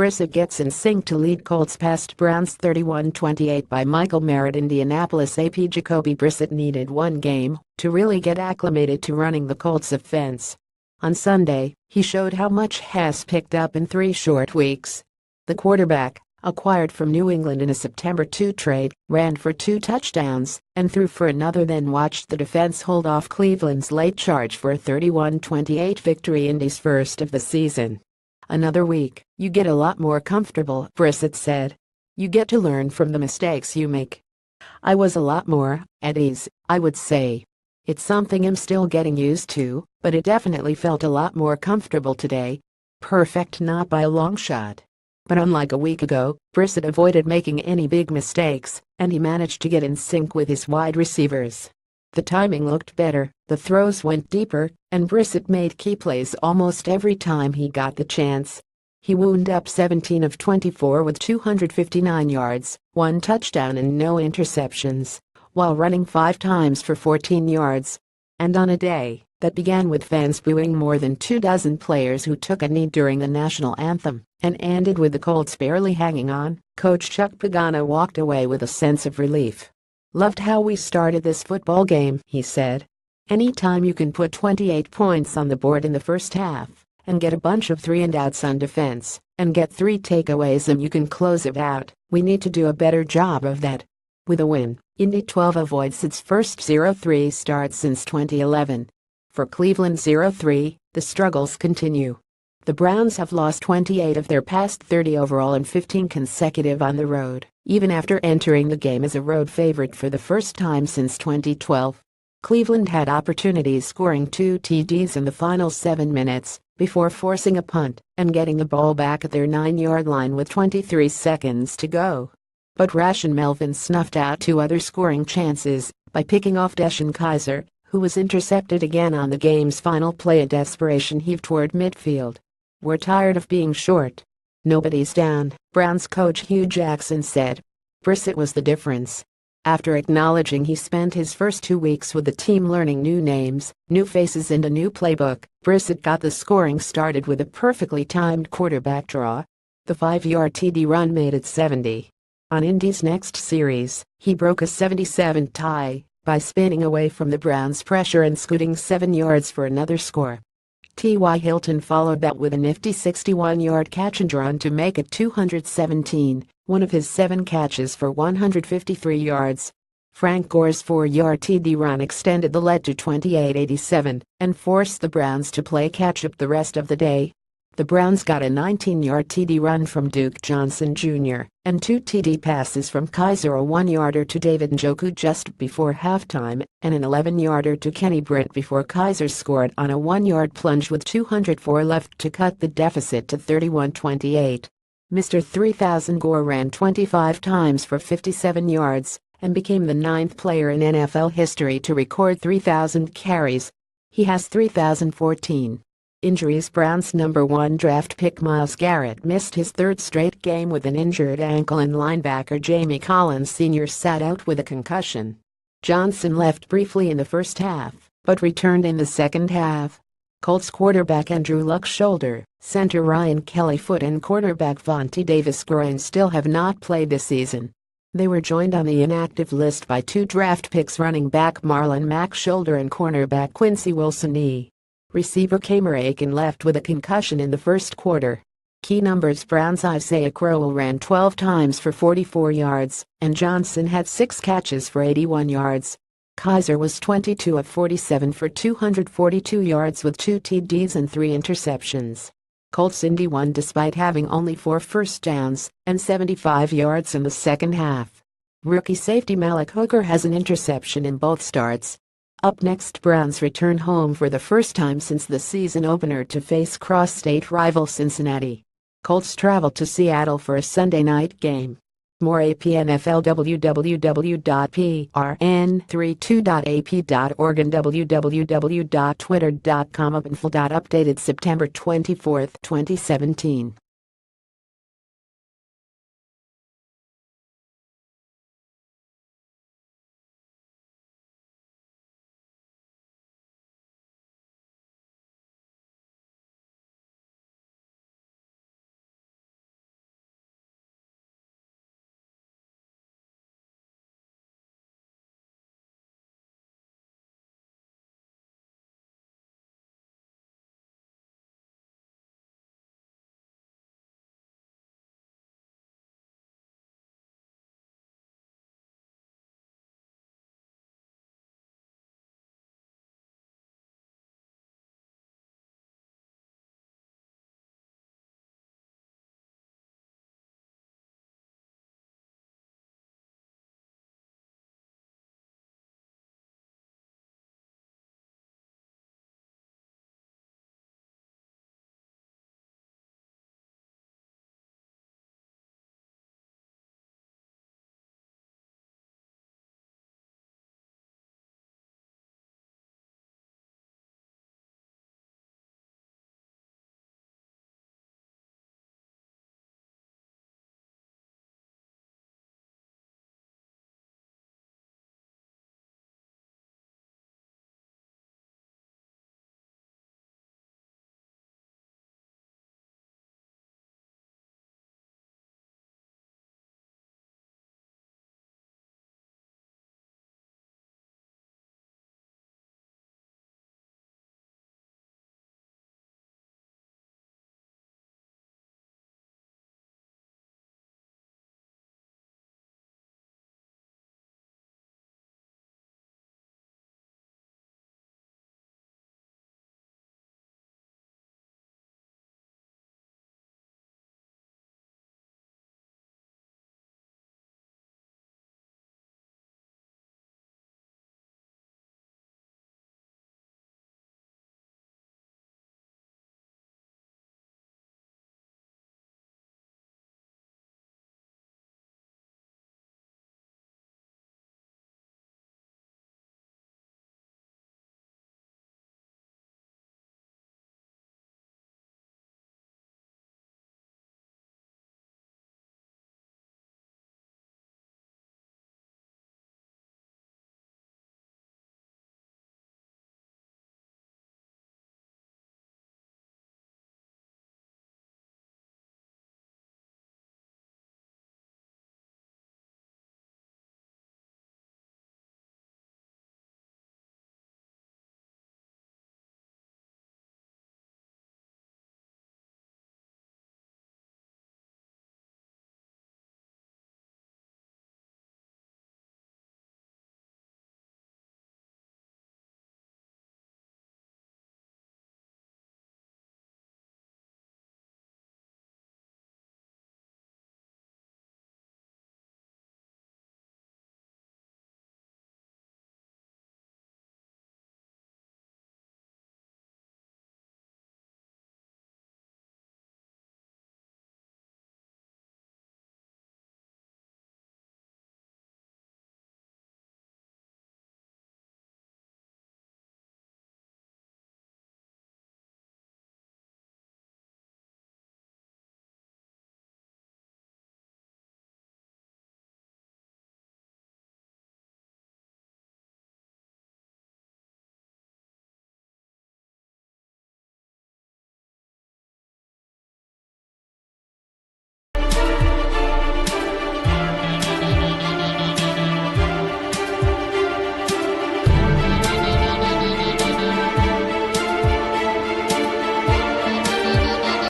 Brissett gets in sync to lead Colts past Browns 31-28 by Michael MAROT. Indianapolis AP Jacoby Brissett needed one game to really get acclimated to running the Colts offense. On Sunday, he showed how much has picked up in 3 short weeks. The quarterback, acquired from New England in a September 2 trade, ran for 2 touchdowns and threw for another, then watched the defense hold off Cleveland's late charge for a 31-28 victory, Indy's first of the season. "Another week, you get a lot more comfortable," Brissett said. "You get to learn from the mistakes you make. I was a lot more at ease, I would say. It's something I'm still getting used to, but it definitely felt a lot more comfortable today. Perfect, not by a long shot. But unlike a week ago, Brissett avoided making any big mistakes, and he managed to get in sync with his wide receivers. The timing looked better, the throws went deeper, and Brissett made key plays almost every time he got the chance. He wound up 17 of 24 with 259 yards, 1 touchdown and no interceptions, while running 5 times for 14 yards. And on a day that began with fans booing more than 24 players who took a knee during the national anthem, and ended with the Colts barely hanging on, Coach Chuck Pagano walked away with a sense of relief. "Loved how we started this football game," he said. "Anytime you can put 28 points on the board in the first half, and get a bunch of 3-and-outs on defense, and get 3 takeaways and you can close it out, we need to do a better job of that." With a win, Indy 12 avoids its first 0-3 start since 2011. For Cleveland 0-3, the struggles continue. The Browns have lost 28 of their past 30 overall and 15 consecutive on the road, even after entering the game as a road favorite for the first time since 2012. Cleveland had opportunities, scoring 2 TDs in the final 7 minutes, before forcing a punt and getting the ball back at their 9-yard line with 23 seconds to go. But Rashan Melvin snuffed out 2 other scoring chances by picking off Deshaun Kaiser, who was intercepted again on the game's final play. A desperation heave toward midfield. "We're tired of being short. Nobody's down," Browns coach Hugh Jackson said. Brissett was the difference. After acknowledging he spent his first 2 weeks with the team learning new names, new faces and a new playbook, Brissett got the scoring started with a perfectly timed quarterback draw. The 5-yard TD run made it 70. On Indy's next series, he broke a 77 tie by spinning away from the Browns' pressure and scooting 7 yards for another score. T.Y. Hilton followed that with a nifty 61-yard catch and run to make it 217, one of his 7 catches for 153 yards. Frank Gore's 4-yard TD run extended the lead to 28-87 and forced the Browns to play catch-up the rest of the day. The Browns got a 19-yard TD run from Duke Johnson Jr. and 2 TD passes from Kaiser, a 1-yarder to David Njoku just before halftime and an 11-yarder to Kenny Britt before Kaiser scored on a 1-yard plunge with 204 left to cut the deficit to 31-28. Mr. 3000 Gore ran 25 times for 57 yards and became the 9th player in NFL history to record 3,000 carries. He has 3,014. Injuries. Browns number 1 draft pick Myles Garrett missed his 3rd straight game with an injured ankle, and linebacker Jamie Collins Sr. sat out with a concussion. Johnson left briefly in the first half, but returned in the second half. Colts quarterback Andrew Luck's shoulder, center Ryan Kelly foot and quarterback Vontae Davis groin still have not played this season. They were joined on the inactive list by 2 draft picks, running back Marlon Mack shoulder and cornerback Quincy Wilson knee. Receiver Kamer Aiken left with a concussion in the first quarter. Key numbers. Browns Isaiah Crowell ran 12 times for 44 yards, and Johnson had 6 catches for 81 yards. Kaiser was 22 of 47 for 242 yards with 2 TDs and 3 interceptions. Colts Indy won despite having only 4 first downs and 75 yards in the second half. Rookie safety Malik Hooker has an interception in both starts. Up next, Browns return home for the first time since the season opener to face cross-state rival Cincinnati. Colts travel to Seattle for a Sunday night game. More AP NFL www.prn32.ap.org and www.twitter.com. Updated September 24, 2017.